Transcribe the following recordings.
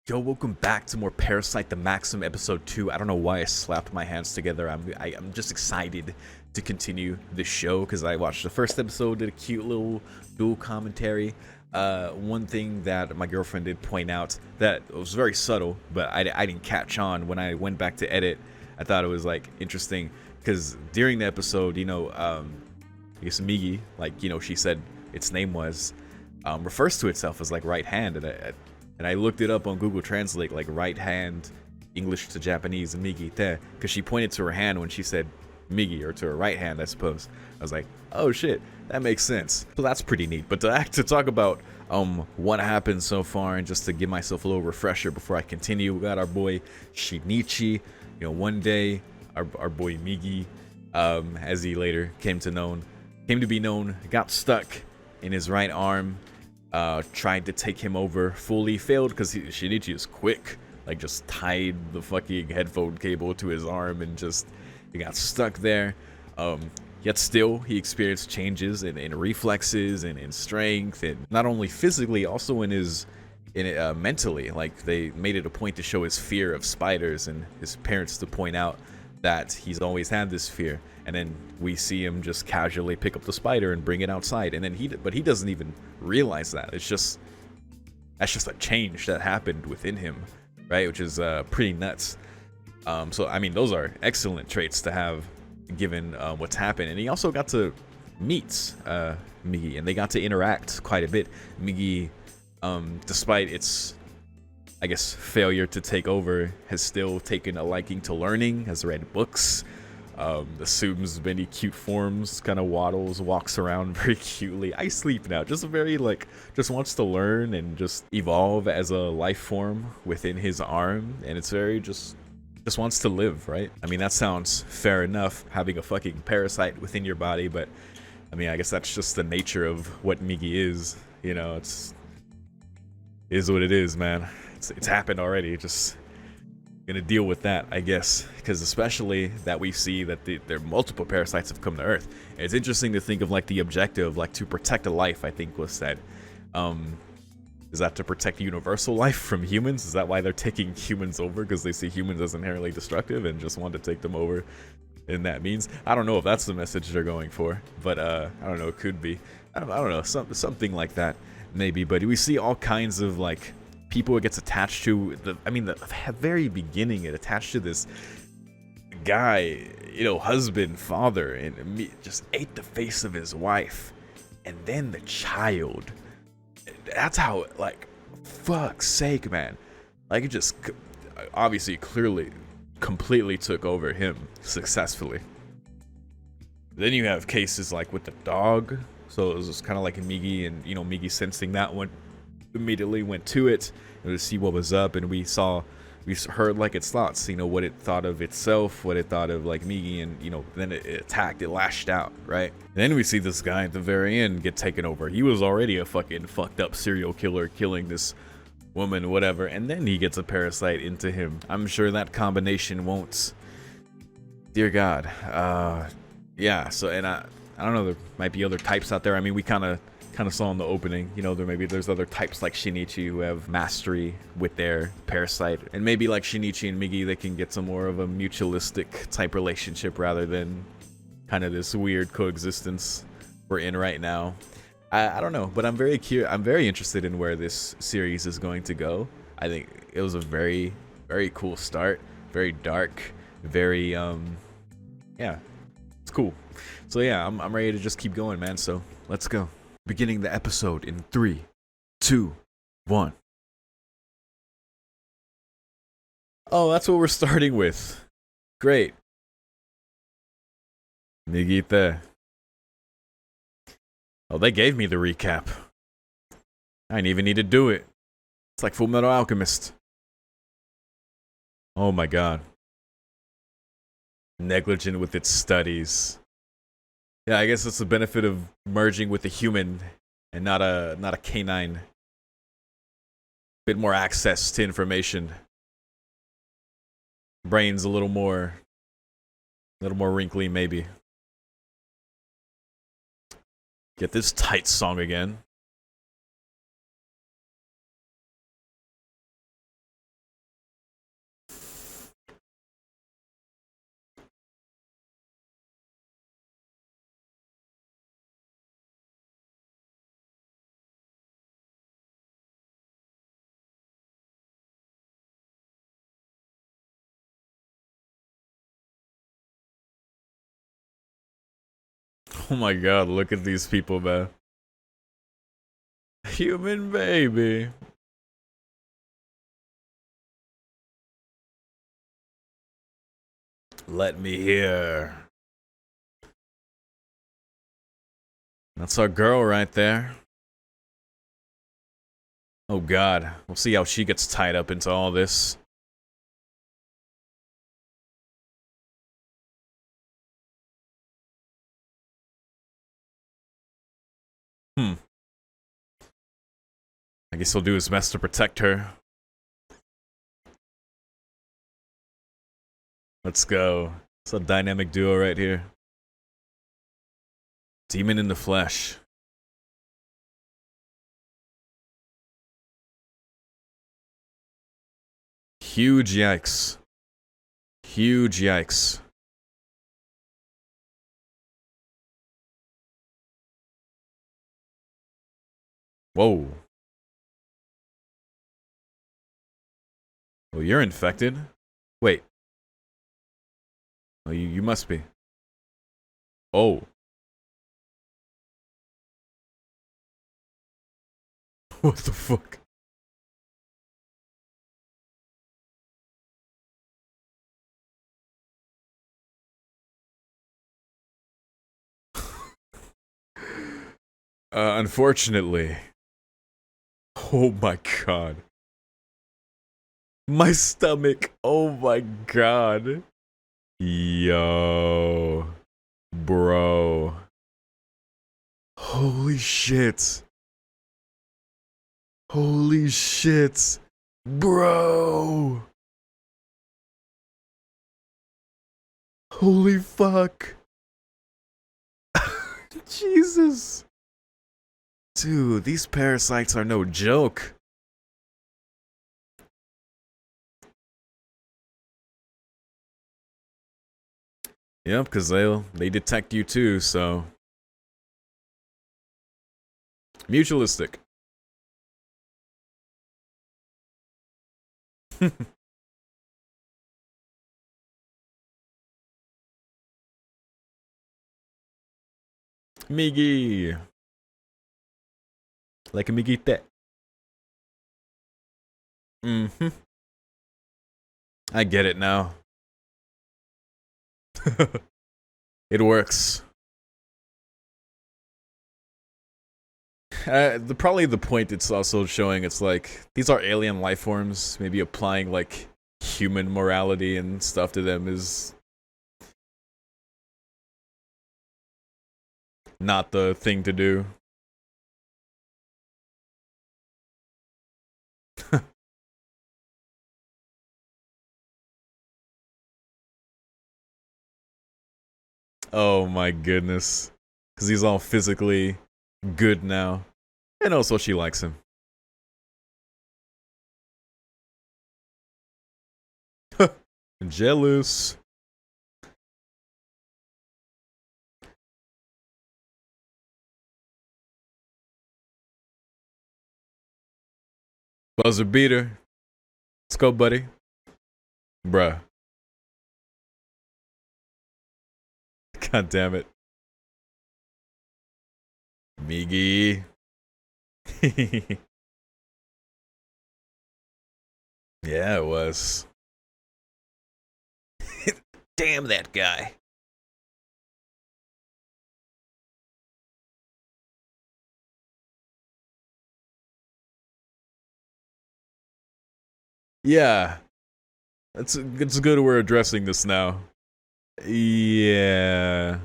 Yo, welcome back to more Parasyte the Maxim episode 2. I don't know why I slapped my hands together. I'm just excited to continue the show because I watched the first episode, did a cute little dual commentary. One thing that my girlfriend did point out that was very subtle, but I didn't catch on when I went back to edit. I thought it was like interesting because during the episode, I guess Migi, she said its name was, refers to itself as like right hand, and I looked it up on Google Translate, like right hand, English to Japanese, Migi te, because she pointed to her hand when she said Migi, or to her right hand, I suppose. I was like, oh shit, that makes sense. So that's pretty neat. But to talk about what happened so far, and just to give myself a little refresher before I continue, we got our boy Shinichi. One day, our boy Migi, as he later came to be known, got stuck in his right arm. Tried to take him over, fully failed because Shinichi is quick. Like, just tied the fucking headphone cable to his arm and he got stuck there. Yet still, he experienced changes in reflexes and in strength, and not only physically, also mentally. Like, they made it a point to show his fear of spiders, and his parents to point out that he's always had this fear. And then we see him just casually pick up the spider and bring it outside, and then he doesn't even realize that. That's just a change that happened within him, right? Which is pretty nuts. So I mean, those are excellent traits to have given what's happened. And he also got to meet Migi, and they got to interact quite a bit. Migi, despite its, I guess, failure to take over, has still taken a liking to learning, has read books, assumes many cute forms, kind of waddles, walks around very cutely. I sleep now. Just just wants to learn and just evolve as a life form within his arm, and it's very just wants to live, right? I mean, that sounds fair enough, having a fucking parasite within your body, but I mean, I guess that's just the nature of what Migi is. Is what it is, man. It's happened already. Just gonna deal with that, I guess, because especially that we see that there multiple parasites have come to Earth. And it's interesting to think of like the objective, like to protect a life, I think was said. Is that to protect universal life from humans? Is that why they're taking humans over, because they see humans as inherently destructive and just want to take them over? And that means, I don't know if that's the message they're going for, but I don't know, it could be. I don't know, something like that maybe. But we see all kinds of like people it gets attached to. The very beginning, it attached to this guy, husband, father, and just ate the face of his wife, and then the child. That's how, like, fuck's sake, man. Like, it just obviously, clearly, completely took over him successfully. Then you have cases like with the dog. So it was just kind of like Migi, and Migi sensing that one, immediately went to it to see what was up, and we heard like its thoughts, what it thought of itself, what it thought of like Migi, and then it attacked, it lashed out, right? And then we see this guy at the very end get taken over. He was already a fucking fucked up serial killer, killing this woman, whatever, and then he gets a parasite into him. I'm sure that combination won't, dear God. Yeah, so, and I don't know, there might be other types out there. I mean, we kind of saw in the opening, there's other types like Shinichi who have mastery with their parasite, and maybe like Shinichi and Migi, they can get some more of a mutualistic type relationship rather than kind of this weird coexistence we're in right now. I don't know, but I'm very interested in where this series is going to go. I think it was a very, very cool start, very dark, very yeah, it's cool. So yeah, I'm ready to just keep going, man. So let's go. Beginning the episode in 3, 2, 1. Oh, that's what we're starting with. Great. Nigita. Oh, they gave me the recap. I didn't even need to do it. It's like Full Metal Alchemist. Oh my god. Negligent with its studies. Yeah, I guess it's the benefit of merging with a human and not a canine. Bit more access to information. Brain's a little more wrinkly, maybe. Get this tight song again. Oh my god, look at these people, man. Human baby. Let me hear. That's our girl right there. Oh god, we'll see how she gets tied up into all this. I guess he'll do his best to protect her. Let's go. It's a dynamic duo right here. Demon in the flesh. Huge yikes. Huge yikes. Whoa. Oh, you're infected? Wait. Oh, you must be. Oh. What the fuck? Unfortunately. Oh my god. My stomach. Oh my god. Yo. Bro. Holy shit. Holy shit. Bro. Holy fuck. Jesus. Dude, these parasites are no joke. Yep, because they detect you too, so. Mutualistic. Migi. Like a migite. Mm-hmm. I get it now. It works. Probably the point it's also showing, it's like, these are alien life forms. Maybe applying, like, human morality and stuff to them is not the thing to do. Oh my goodness. Because he's all physically good now. And also she likes him. Jealous. Buzzer beater. Let's go, buddy. Bruh. God damn it. Migi. Yeah, it was. Damn that guy. Yeah. It's good we're addressing this now. Yeah.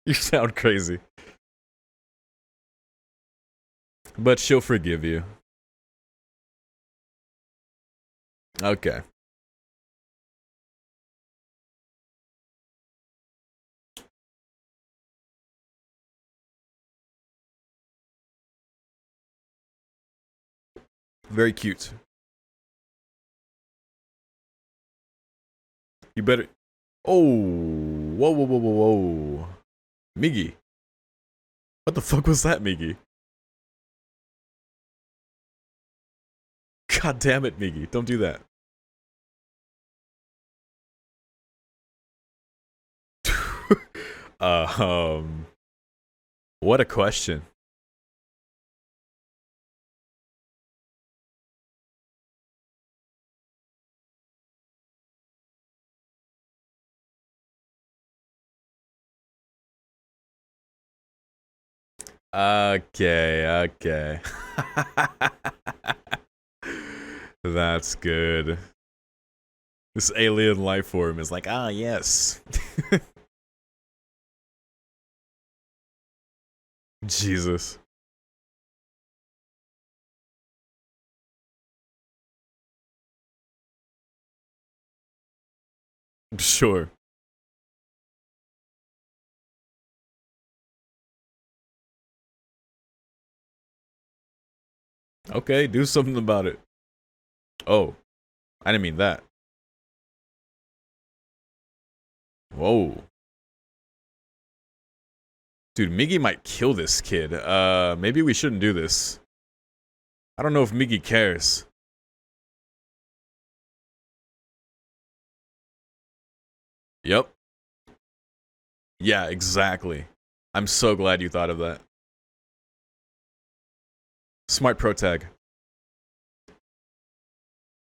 You sound crazy. But she'll forgive you. Okay. Very cute. You better... Oh. Whoa, whoa, whoa, whoa, whoa. Migi. What the fuck was that, Migi? God damn it, Migi. Don't do that. Um, what a question. Okay, okay. That's good. This alien life form is like, ah, yes. Jesus. Sure. Okay, do something about it. Oh, I didn't mean that. Whoa. Dude, Migi might kill this kid. Maybe we shouldn't do this. I don't know if Migi cares. Yep. Yeah, exactly. I'm so glad you thought of that. Smart pro tag.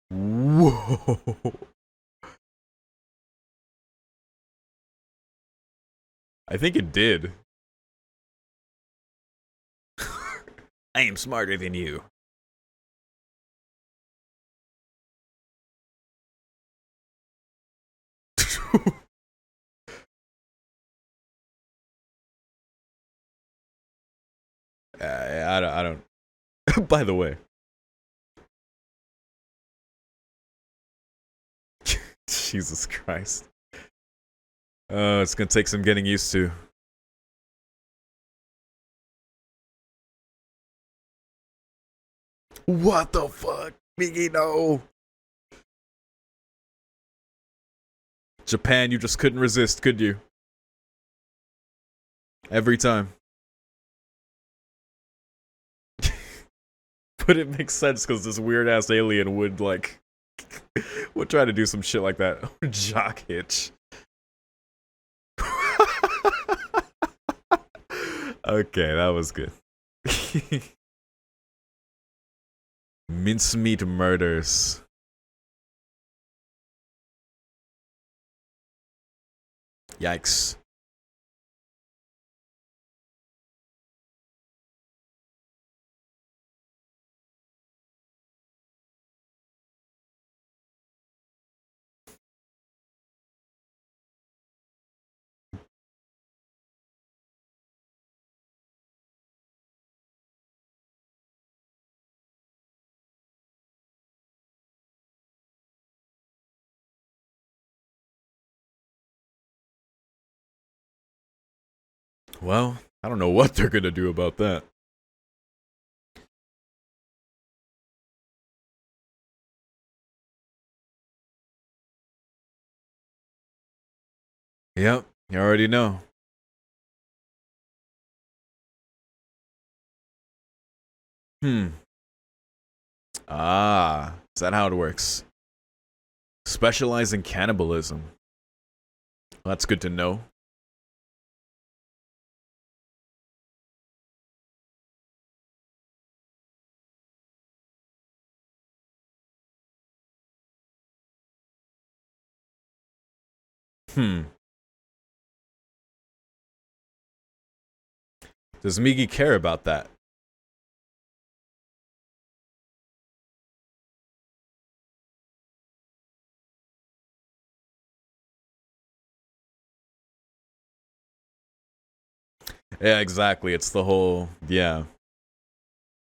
Whoa. I think it did. I am smarter than you. I don't. By the way, Jesus Christ. It's gonna take some getting used to. What the fuck? Migi, no. Japan, you just couldn't resist, could you? Every time. But it makes sense because this weird ass alien would, like, would try to do some shit like that. Jock hitch. Okay, that was good. Mincemeat murders. Yikes. Well, I don't know what they're gonna do about that. Yep, you already know. Hmm. Ah, is that how it works? Specialize in cannibalism. Well, that's good to know. Hmm. Does Migi care about that? Yeah, exactly. It's the whole, yeah.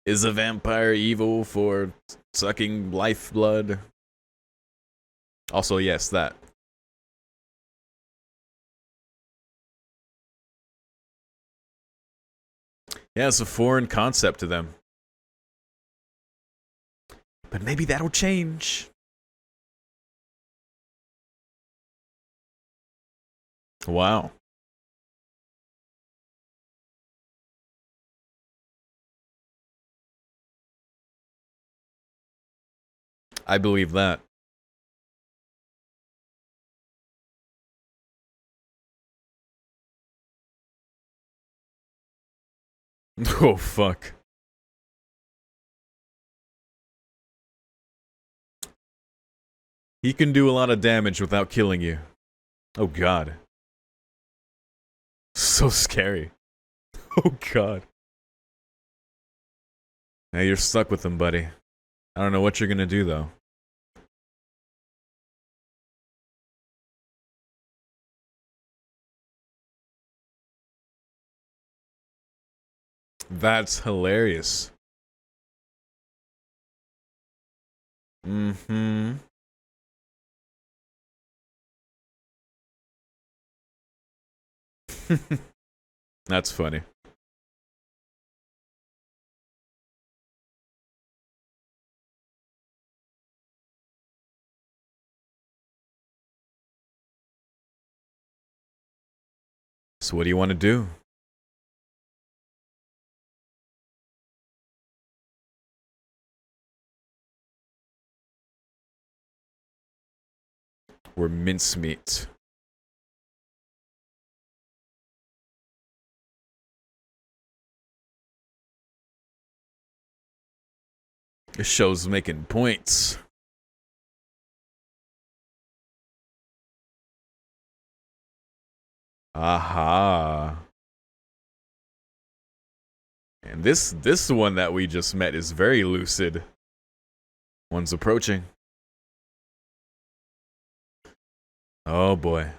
Is a vampire evil for sucking lifeblood? Also, yes, that. Yeah, it's a foreign concept to them. But maybe that'll change. Wow. I believe that. Oh, fuck. He can do a lot of damage without killing you. Oh, God. So scary. Oh, God. Hey, you're stuck with him, buddy. I don't know what you're gonna do, though. That's hilarious. Mm-hmm. That's funny. So what do you want to do? We're mincemeat. This show's making points. Aha. And this one that we just met is very lucid. One's approaching. Oh boy.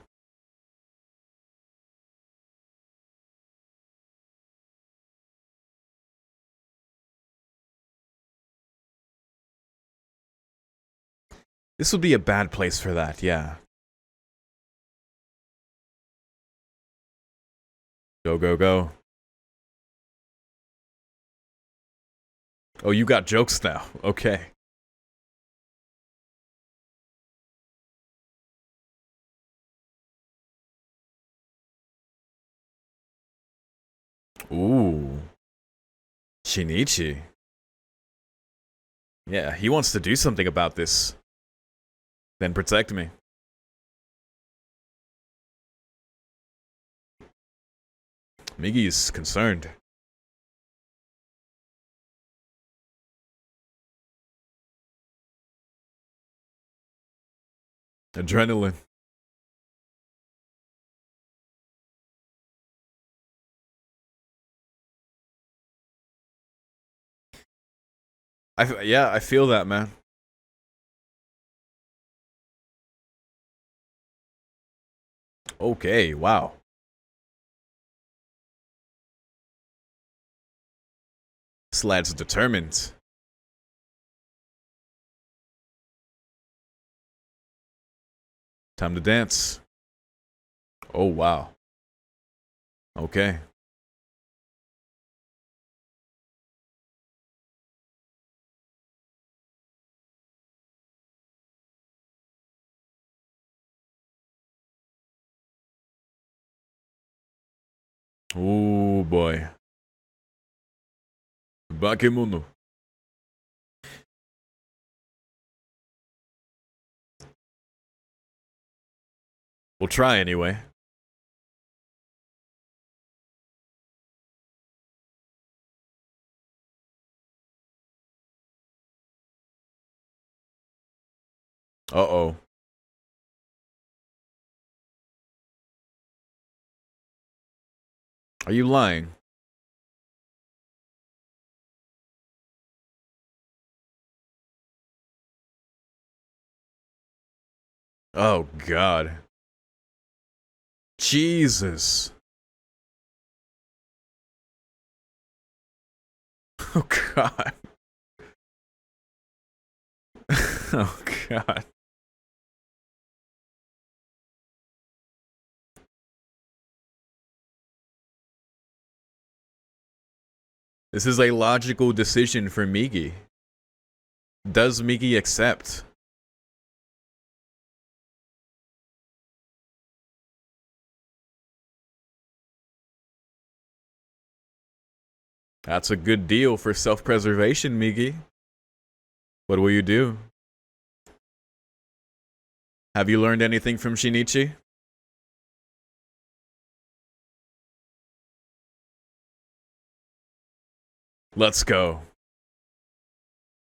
This would be a bad place for that, yeah. Go, go, go. Oh, you got jokes now. Okay. Ooh. Shinichi. Yeah, he wants to do something about this. Then protect me. Migi is concerned. Adrenaline. Yeah, I feel that, man. Okay, wow. This lad's determined. Time to dance. Oh, wow. Okay. Oh, boy. Bakemono. We'll try anyway. Uh-oh. Are you lying? Oh, God. Jesus. Oh, God. Oh, God. This is a logical decision for Migi. Does Migi accept? That's a good deal for self-preservation, Migi. What will you do? Have you learned anything from Shinichi? Let's go.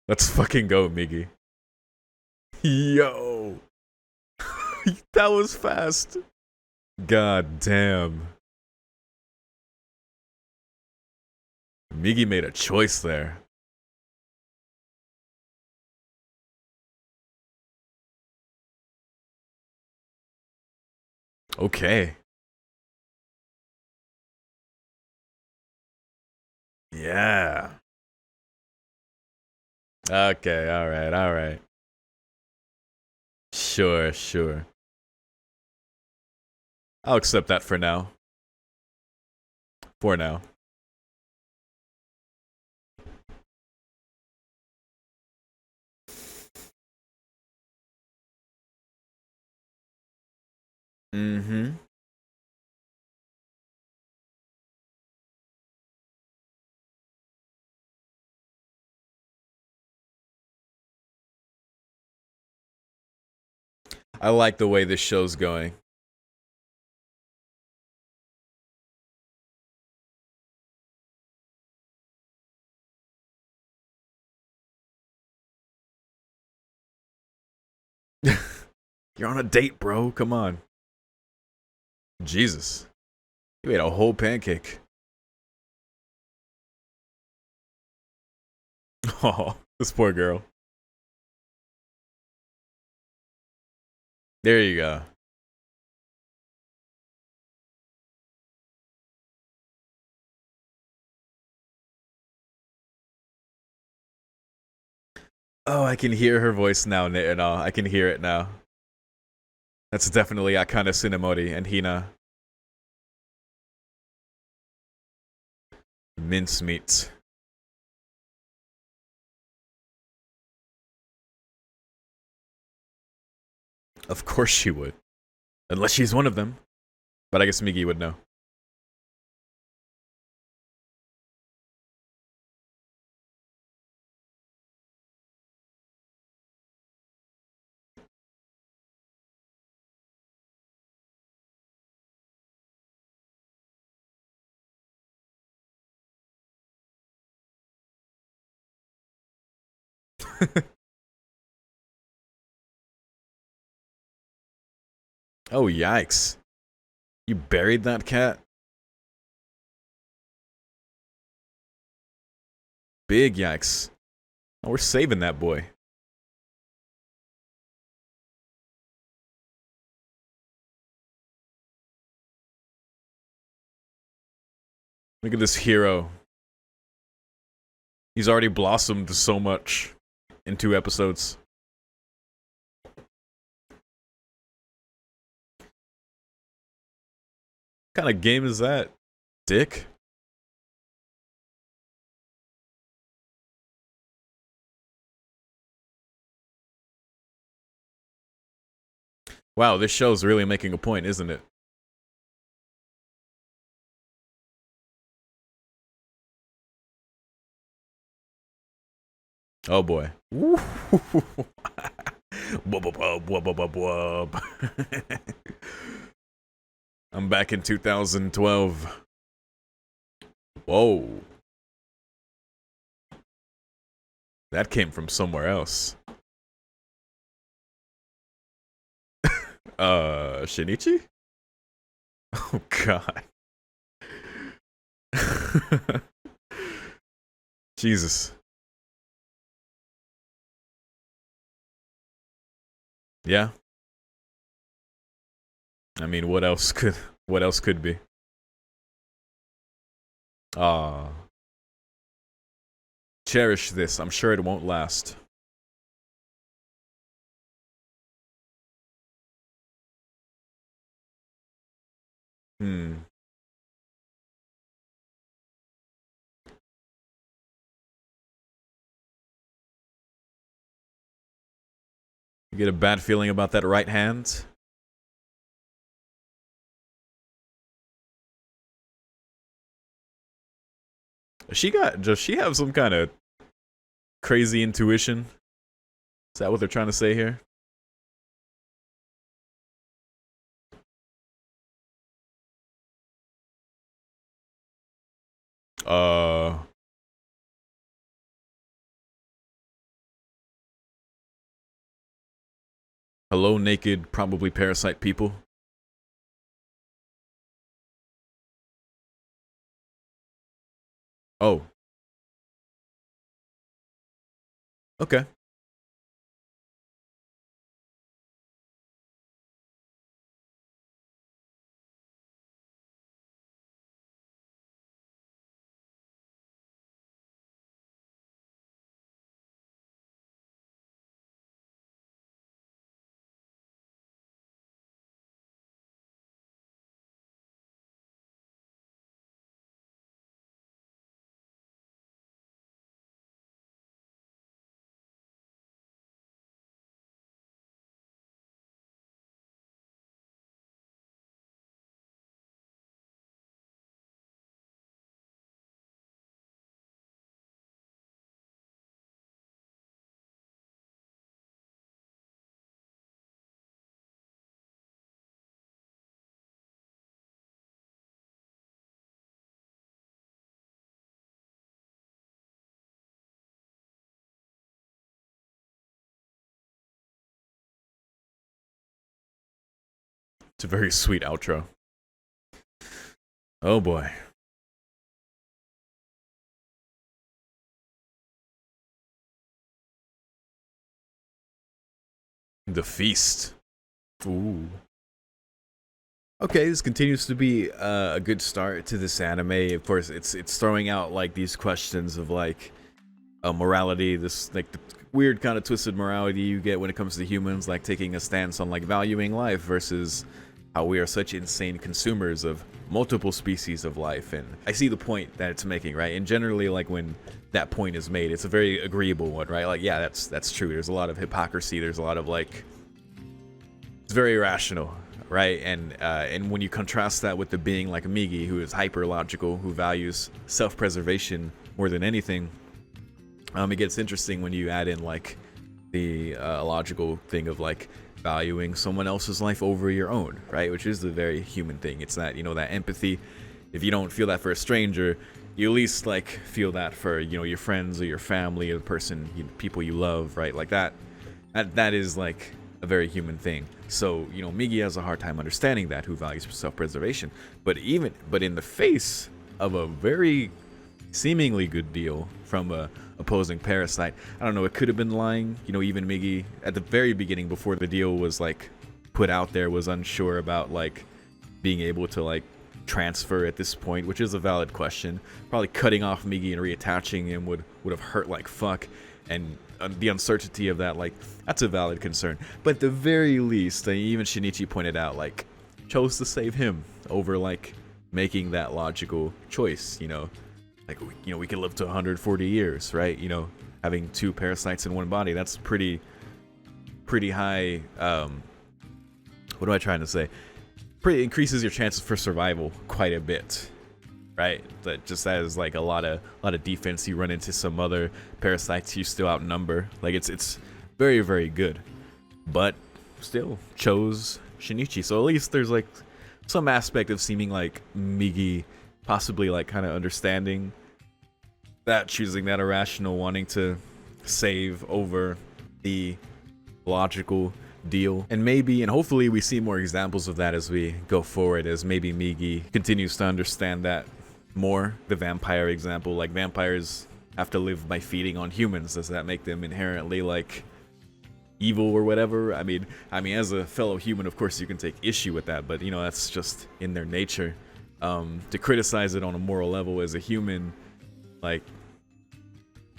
Let's fucking go, Migi. Yo. That was fast. God damn. Migi made a choice there. Okay. Yeah. Okay, alright, alright. Sure, sure. I'll accept that for now. For now. Mm-hmm. I like the way this show's going. You're on a date, bro. Come on. Jesus. You ate a whole pancake. Oh, this poor girl. There you go. Oh, I can hear her voice now, no, I can hear it now. That's definitely Akane Tsunemori and Hina. Mincemeat. Of course she would. Unless she's one of them. But I guess Migi would know. Oh, yikes. You buried that cat? Big yikes. Oh, we're saving that boy. Look at this hero. He's already blossomed so much in 2 episodes. What kind of game is that, dick? Wow, this show's really making a point, isn't it? Oh boy. Wub, wub, wub, wub, wub, wub. I'm back in 2012. Whoa. That came from somewhere else. Shinichi? Oh god. Jesus. Yeah. I mean, what else could be? Ah. Cherish this. I'm sure it won't last. Hmm. You get a bad feeling about that right hand? Does she have some kind of crazy intuition? Is that what they're trying to say here? Uh Hello, naked, probably parasite people. Oh, okay. It's a very sweet outro. Oh boy. The feast. Ooh. Okay, this continues to be a good start to this anime. Of course, it's throwing out like these questions of like morality, this like the weird kind of twisted morality you get when it comes to humans, like taking a stance on like valuing life versus how we are such insane consumers of multiple species of life. And I see the point that it's making, right? And generally, like when that point is made, it's a very agreeable one, right? Like, yeah, that's true. There's a lot of hypocrisy. There's a lot of like, it's very irrational, right? And when you contrast that with the being like Migi, who is hyper logical, who values self-preservation more than anything, it gets interesting when you add in like the logical thing of like valuing someone else's life over your own, right? Which is the very human thing. It's that, you know, that empathy. If you don't feel that for a stranger, you at least like feel that for, you know, your friends or your family or the person, people you love, right? Like that is like a very human thing. So, you know, Migi has a hard time understanding that, who values self-preservation. But in the face of a very seemingly good deal from a opposing Parasyte, I don't know, it could have been lying. You know, even Migi at the very beginning, before the deal was like put out there, was unsure about like being able to like transfer at this point, which is a valid question. Probably cutting off Migi and reattaching him would have hurt like fuck, and the uncertainty of that, like, that's a valid concern. But at the very least, even Shinichi pointed out, like, chose to save him over like making that logical choice, you know. Like, you know, we could live to 140 years, right? You know, having two parasites in one body, that's pretty high. What am I trying to say? Pretty increases your chances for survival quite a bit, right? That just as like a lot of defense, you run into some other parasites you still outnumber. Like it's very, very good, but still chose Shinichi. So at least there's like some aspect of seeming like Migi possibly like kind of understanding that, choosing that irrational, wanting to save over the logical deal. And maybe, and hopefully we see more examples of that as we go forward, as maybe Migi continues to understand that more. The vampire example, like vampires have to live by feeding on humans. Does that make them inherently like evil or whatever? I mean as a fellow human, of course you can take issue with that, but you know, that's just in their nature. To criticize it on a moral level as a human, like,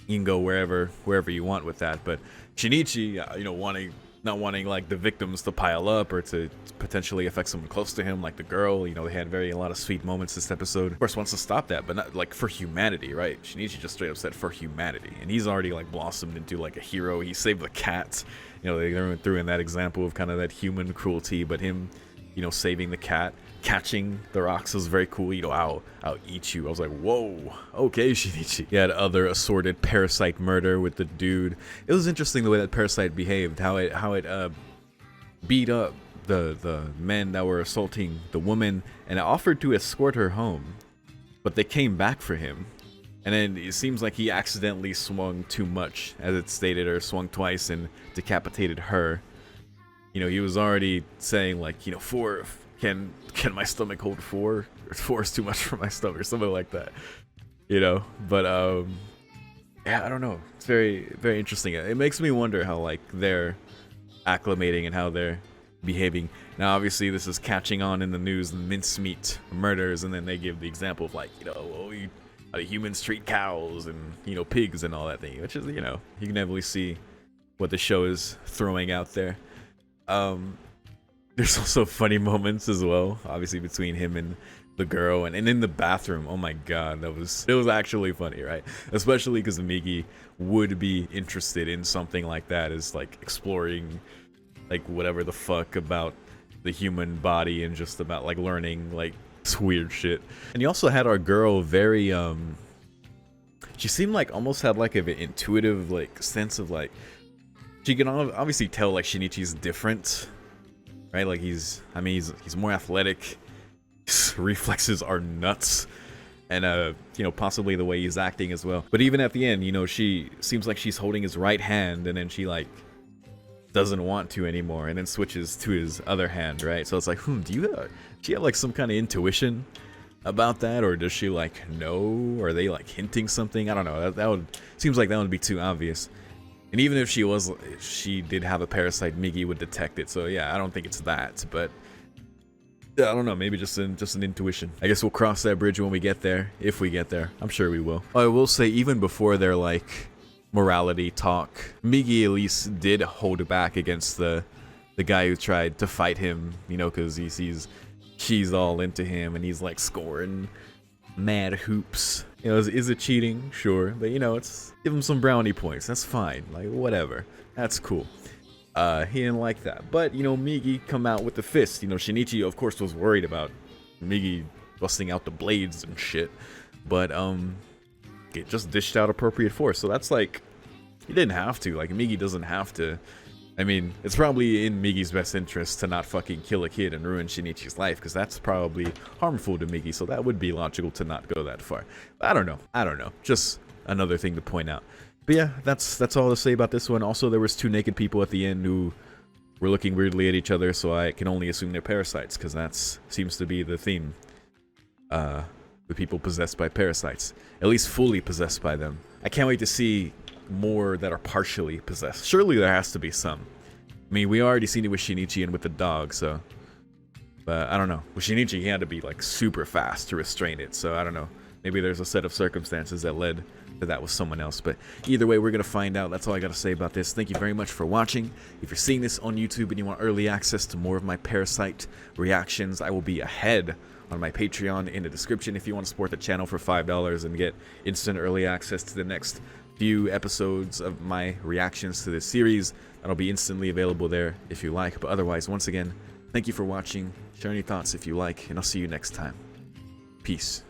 you can go wherever you want with that. But Shinichi, you know, not wanting like the victims to pile up or to potentially affect someone close to him, like the girl. You know, they had a lot of sweet moments this episode. Of course, wants to stop that, but not like for humanity, right? Shinichi just straight up said for humanity, and he's already like blossomed into like a hero. He saved the cat. You know, they threw in that example of kind of that human cruelty, but him, you know, saving the cat, catching the rocks was very cool. You know, I'll eat you. I was like, whoa, okay, Shinichi. He had other assorted Parasyte murder with the dude. It was interesting the way that Parasyte behaved, how it beat up the men that were assaulting the woman, and it offered to escort her home, but they came back for him. And then it seems like he accidentally swung too much, as it stated, or swung twice and decapitated her. you know, he was already saying like, you know, 4, can my stomach hold 4? Or 4 is too much for my stomach, or something like that. You know, but yeah, I don't know. It's very, very interesting. It makes me wonder how like they're acclimating and how they're behaving. Now, obviously, this is catching on in the news, the mincemeat murders, and then they give the example of like, you know, well, how do humans treat cows and, you know, pigs and all that thing, which is, you know, you can definitely see what the show is throwing out there. There's also funny moments as well, obviously between him and the girl, and in the bathroom. Oh my god, it was actually funny, right? Especially because Migi would be interested in something like that, is like exploring like whatever the fuck about the human body and just about like learning like this weird shit. And you also had our girl very she seemed like almost had like an intuitive like sense of like, she can obviously tell like Shinichi's different, right? Like he's more athletic, his reflexes are nuts, and you know, possibly the way he's acting as well. But even at the end, you know, she seems like she's holding his right hand, and then she like doesn't want to anymore, and then switches to his other hand, right? So it's like, do you have like some kind of intuition about that, or does she like know? Or are they like hinting something? I don't know. That would seems like that would be too obvious. And even if she did have a parasite, Migi would detect it. So yeah, I don't think it's that, but I don't know, maybe just an intuition. I guess we'll cross that bridge when we get there, if we get there. I'm sure we will. I will say, even before their like morality talk, Migi at least did hold back against the guy who tried to fight him, you know, because he sees she's all into him and he's like scoring mad hoops. You know, is it cheating? Sure, but you know, it's give him some brownie points. That's fine. Like whatever, that's cool. He didn't like that, but you know, Migi come out with the fist. You know, Shinichi of course was worried about Migi busting out the blades and shit, but it just dished out appropriate force. So that's like, he didn't have to. Like Migi doesn't have to. I mean, it's probably in Migi's best interest to not fucking kill a kid and ruin Shinichi's life, because that's probably harmful to Migi. So that would be logical to not go that far. But I don't know. Just another thing to point out. But yeah, that's all to say about this one. Also, there was 2 naked people at the end who were looking weirdly at each other, so I can only assume they're parasites, because that seems to be the theme. The people possessed by parasites, at least fully possessed by them. I can't wait to see more that are partially possessed. Surely there has to be some. I mean, we already seen it with Shinichi and with the dog, so. But I don't know. With Shinichi, he had to be like super fast to restrain it, so I don't know. Maybe there's a set of circumstances that led to that with someone else. But either way, we're going to find out. That's all I got to say about this. Thank you very much for watching. If you're seeing this on YouTube and you want early access to more of my Parasyte reactions, I will be ahead on my Patreon in the description if you want to support the channel for $5 and get instant early access to the next few episodes of my reactions to this series. That'll be instantly available there if you like. But otherwise, once again, thank you for watching. Share any thoughts if you like, and I'll see you next time. Peace.